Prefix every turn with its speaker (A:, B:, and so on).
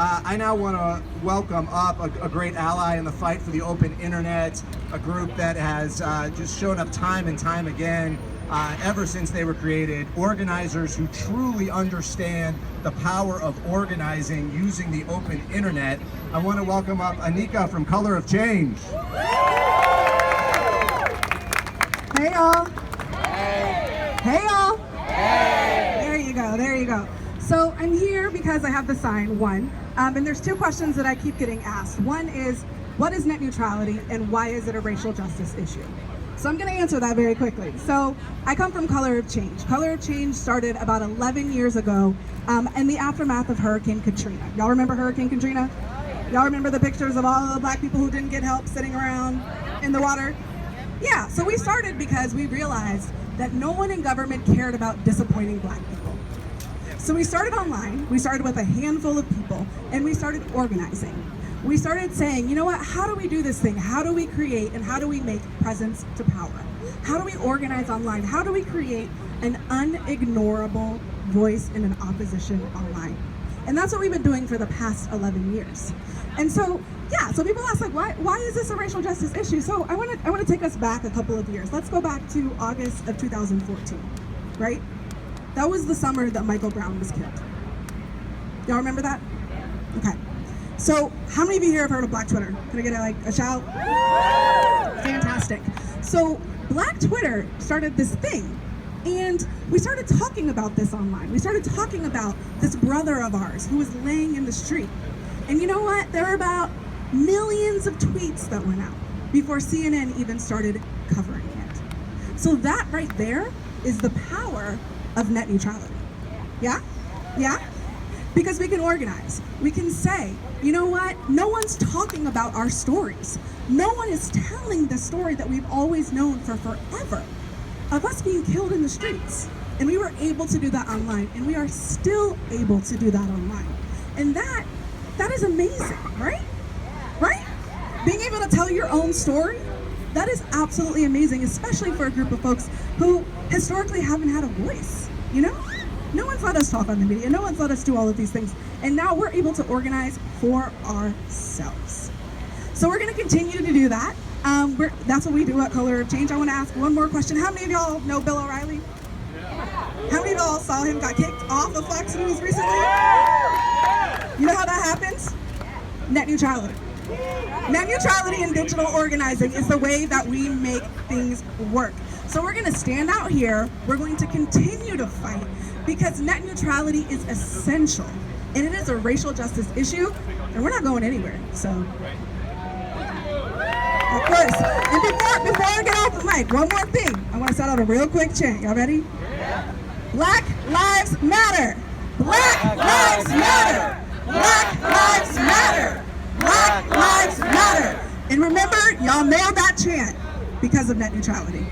A: I now want to welcome up a great ally in the fight for the open internet, a group that has just shown up time and time again ever since they were created, organizers who truly understand the power of organizing using the open internet. I want to welcome up Anika from Color of Change.
B: Hey y'all. Hey y'all.
A: Hey.
B: There you go, there you go. So I'm here because I have the sign, one, and there's two questions that I keep getting asked. One is, what is net neutrality and why is it a racial justice issue? So I'm gonna answer that very quickly. So I come from Color of Change. Color of Change started about 11 years ago in the aftermath of Hurricane Katrina. Y'all remember Hurricane Katrina? Y'all remember the pictures of all the black people who didn't get help sitting around in the water? Yeah, so we started because we realized that no one in government cared about disappointing black people. So we started online, we started with a handful of people, and we started organizing. We started saying, you know what, how do we do this thing? How do we create and how do we make presence to power? How do we organize online? How do we create an unignorable voice in an opposition online? And that's what we've been doing for the past 11 years. And so, yeah, so people ask, like, why is this a racial justice issue? So I want to take us back a couple of years. Let's go back to August of 2014, right? That was the summer that Michael Brown was killed. Y'all remember that? Okay. So how many of you here have heard of Black Twitter? Can I get a shout? Fantastic. So Black Twitter started this thing, and we started talking about this online. We started talking about this brother of ours who was laying in the street. And you know what? There were about millions of tweets that went out before CNN even started covering it. So that right there is the power of net neutrality. Yeah? Yeah? Because we can organize. We can say, you know what? No one's talking about our stories. No one is telling the story that we've always known for forever of us being killed in the streets. And we were able to do that online, and we are still able to do that online. And that is amazing, right? Right? Being able to tell your own story, that is absolutely amazing, especially for a group of folks who historically haven't had a voice, you know? No one's let us talk on the media, no one's let us do all of these things, and now we're able to organize for ourselves. So we're gonna continue to do that. That's what we do at Color of Change. I wanna ask one more question. How many of y'all know Bill O'Reilly? How many of y'all saw him got kicked off of Fox News recently? You know how that happens? Net neutrality. Net neutrality and digital organizing is the way that we make things work. So we're gonna stand out here, we're going to continue to fight, because net neutrality is essential, and it is a racial justice issue, and we're not going anywhere, so. Of course, and before I get off the mic, one more thing. I wanna set out a real quick chant, y'all ready? Black Lives Matter! Black Lives Matter! Black Lives Matter! Black Lives Matter! And remember, y'all nailed that chant because of net neutrality.